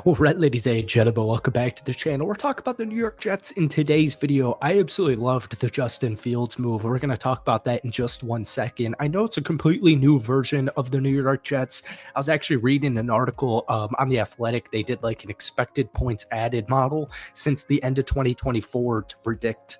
All right, ladies and gentlemen, welcome back to the channel. We're talking about the New York Jets in today's video. I absolutely loved the Justin Fields move. We're going to talk about that in just 1 second. I know it's a completely new version of the New York Jets. I was actually reading an article on The Athletic. They did like an expected points added model since the end of 2024 to predict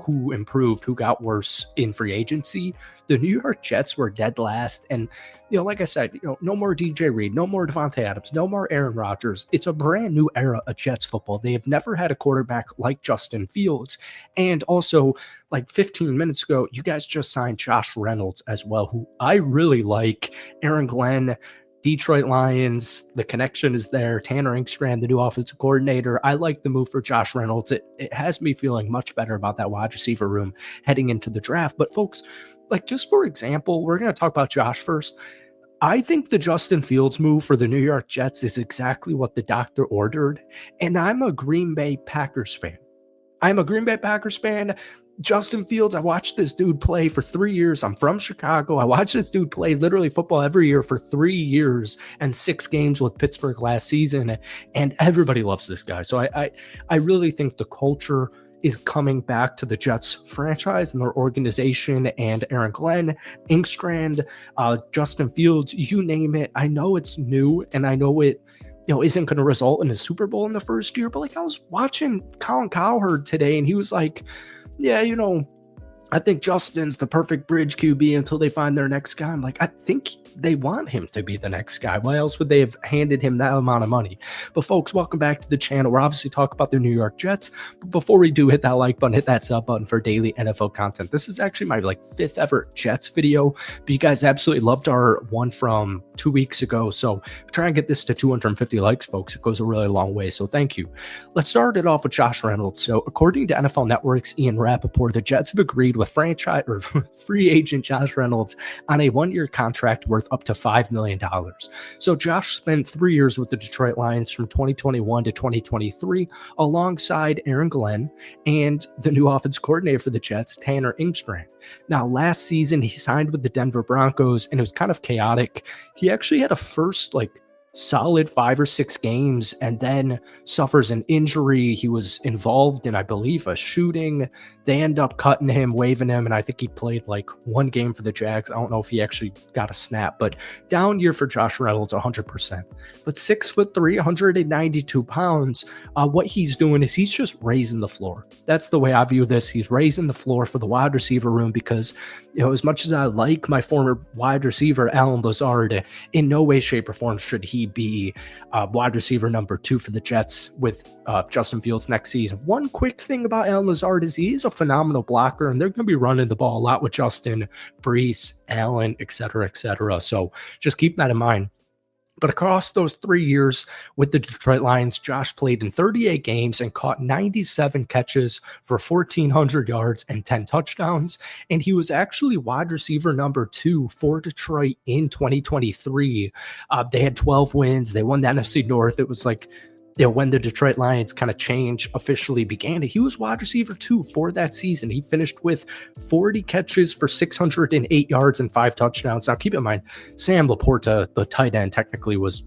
who improved, who got worse in free agency. The New York Jets were dead last. And, like I said, no more DJ Reed, no more Devontae Adams, no more Aaron Rodgers. It's a brand new era of Jets football. They have never had a quarterback like Justin Fields. And also, like 15 minutes ago, you guys just signed Josh Reynolds as well, who I really like. Aaron Glenn, Detroit Lions, the connection is there. Tanner Inkstrand, the new offensive coordinator. I like the move for Josh Reynolds. It has me feeling much better about that wide receiver room heading into the draft. But folks, like just for example, we're going to talk about Josh first. I think the Justin Fields move for the New York Jets is exactly what the doctor ordered. And I'm a Green Bay Packers fan. Justin Fields, I watched this dude play for 3 years. I'm from Chicago. I watched this dude play literally football every year for 3 years and 6 games with Pittsburgh last season. And everybody loves this guy. So I really think the culture is coming back to the Jets franchise and their organization, and Aaron Glenn, Inkstrand, Justin Fields, you name it. I know it's new and I know it isn't going to result in a Super Bowl in the first year, but like I was watching Colin Cowherd today and he was like, yeah, I think Justin's the perfect bridge QB until they find their next guy. I'm like, I think they want him to be the next guy. Why else would they have handed him that amount of money? But folks, welcome back to the channel. We're obviously talking about the New York Jets. But before we do, hit that like button, hit that sub button for daily NFL content. This is actually my 5th ever Jets video, but you guys absolutely loved our one from 2 weeks ago. So try and get this to 250 likes, folks. It goes a really long way. So thank you. Let's start it off with Josh Reynolds. So according to NFL Network's Ian Rappaport, the Jets have agreed with franchise or free agent Josh Reynolds on a 1-year contract worth up to $5 million. So Josh spent 3 years with the Detroit Lions from 2021 to 2023 alongside Aaron Glenn and the new offensive coordinator for the Jets, Tanner Inkstrand. Now, last season, he signed with the Denver Broncos and it was kind of chaotic. He actually had a first solid 5 or 6 games and then suffers an injury. He was involved in, I believe, a shooting. They end up cutting him, waiving him, and I think he played 1 game for the Jags. I don't know if he actually got a snap, but down year for Josh Reynolds, 100%. But 6'3", 192 pounds. What he's doing is he's just raising the floor. That's the way I view this. He's raising the floor for the wide receiver room because, as much as I like my former wide receiver, Allen Lazard, in no way, shape, or form should he be wide receiver number 2 for the Jets with Justin Fields next season. One quick thing about Allen Lazard is he's a phenomenal blocker, and they're going to be running the ball a lot with Justin, Brees, Allen, etc., etc. So just keep that in mind. But across those 3 years with the Detroit Lions, Josh played in 38 games and caught 97 catches for 1,400 yards and 10 touchdowns. And he was actually wide receiver number 2 for Detroit in 2023. They had 12 wins. They won the NFC North. It was when the Detroit Lions kind of change officially began, he was wide receiver 2 for that season. He finished with 40 catches for 608 yards and 5 touchdowns. Now, keep in mind, Sam Laporta, the tight end, technically was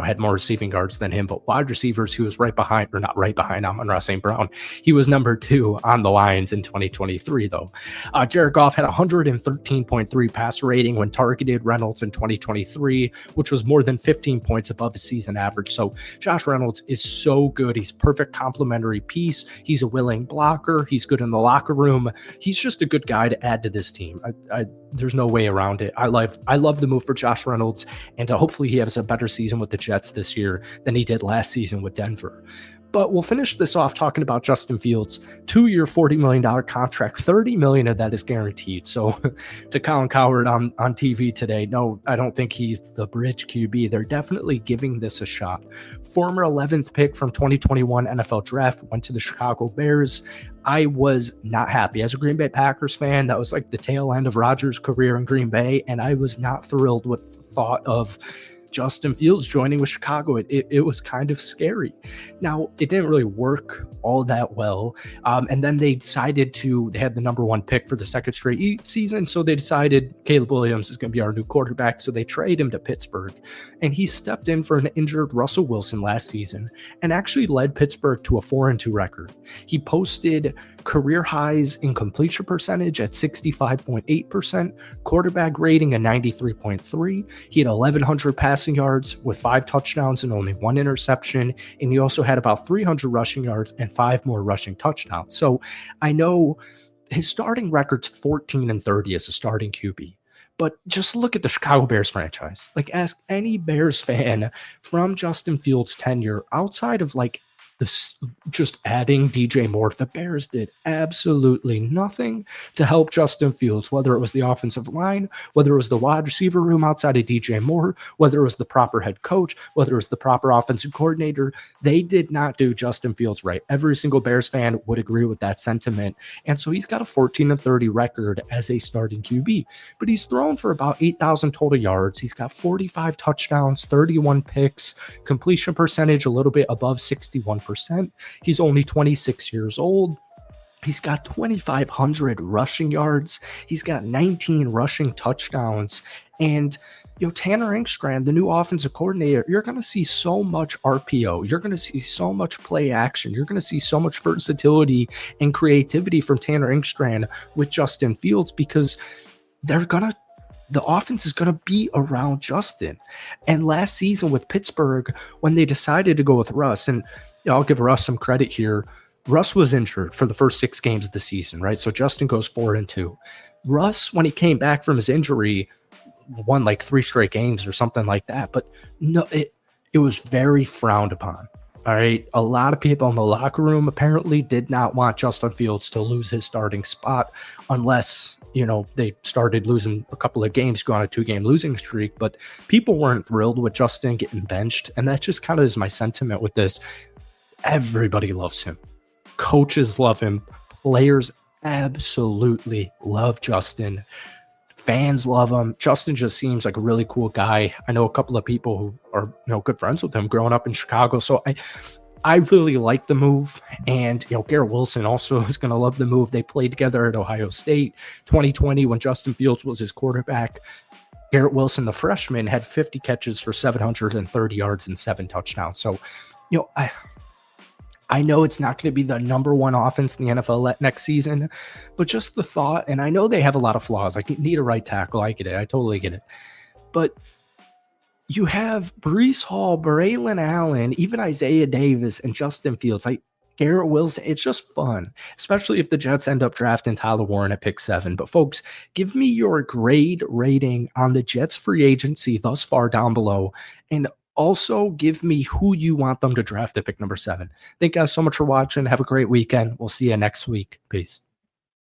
had more receiving yards than him, but wide receivers, he was right behind, or not right behind Amon-Ra St. Brown. He was number 2 on the Lions in 2023, though. Jared Goff had 113.3 passer rating when targeted Reynolds in 2023, which was more than 15 points above his season average. So Josh Reynolds is so good. He's perfect complementary piece. He's a willing blocker. He's good in the locker room. He's just a good guy to add to this team. There's no way around it. I love the move for Josh Reynolds, and hopefully he has a better season with the Jets this year than he did last season with Denver. But we'll finish this off talking about Justin Fields. 2-year, $40 million contract, $30 million of that is guaranteed. So to Colin Cowherd on TV today, no, I don't think he's the bridge QB. They're definitely giving this a shot. Former 11th pick from 2021 NFL draft, went to the Chicago Bears. I was not happy. As a Green Bay Packers fan, that was the tail end of Rodgers' career in Green Bay, and I was not thrilled with the thought of Justin Fields joining with Chicago, it was kind of scary. Now, it didn't really work all that well. And then they had the number one pick for the second straight season. So they decided Caleb Williams is going to be our new quarterback. So they trade him to Pittsburgh. And he stepped in for an injured Russell Wilson last season and actually led Pittsburgh to a 4-2 record. He posted career highs in completion percentage at 65.8%, quarterback rating at 93.3. He had 1,100 passing yards with 5 touchdowns and only 1 interception. And he also had about 300 rushing yards and 5 more rushing touchdowns. So I know his starting record's 14-30 as a starting QB. But just look at the Chicago Bears franchise. Like, ask any Bears fan from Justin Fields' tenure outside of like this, just adding DJ Moore. The Bears did absolutely nothing to help Justin Fields, whether it was the offensive line, whether it was the wide receiver room outside of DJ Moore, whether it was the proper head coach, whether it was the proper offensive coordinator. They did not do Justin Fields right. Every single Bears fan would agree with that sentiment. And so he's got a 14-30 record as a starting QB, but he's thrown for about 8,000 total yards. He's got 45 touchdowns, 31 picks, completion percentage a little bit above 61%. He's only 26 years old. He's got 2,500 rushing yards. He's got 19 rushing touchdowns. And, Tanner Engstrand, the new offensive coordinator, you're going to see so much RPO. You're going to see so much play action. You're going to see so much versatility and creativity from Tanner Engstrand with Justin Fields, because the offense is going to be around Justin. And last season with Pittsburgh, when they decided to go with Russ, and I'll give Russ some credit here. Russ was injured for the first 6 games of the season, right? So Justin goes 4-2. Russ, when he came back from his injury, won like 3 straight games or something like that. But no, it was very frowned upon. All right. A lot of people in the locker room apparently did not want Justin Fields to lose his starting spot unless, they started losing a couple of games, go on a 2-game losing streak. But people weren't thrilled with Justin getting benched. And that just kind of is my sentiment with this. Everybody loves him. Coaches love him. Players absolutely love Justin. Fans love him. Justin just seems like a really cool guy. I know a couple of people who are, good friends with him growing up in Chicago. So I really like the move. And, Garrett Wilson also is going to love the move. They played together at Ohio State 2020 when Justin Fields was his quarterback. Garrett Wilson, the freshman, had 50 catches for 730 yards and 7 touchdowns. So, I know it's not going to be the number one offense in the NFL next season, but just the thought, and I know they have a lot of flaws. Like, you need a right tackle. I get it. I totally get it. But you have Breece Hall, Braylon Allen, even Isaiah Davis, and Justin Fields, like Garrett Wilson. It's just fun, especially if the Jets end up drafting Tyler Warren at pick 7. But folks, give me your grade rating on the Jets free agency thus far down below. And also give me who you want them to draft at pick number 7. Thank you guys so much for watching. Have a great weekend. We'll see you next week. Peace.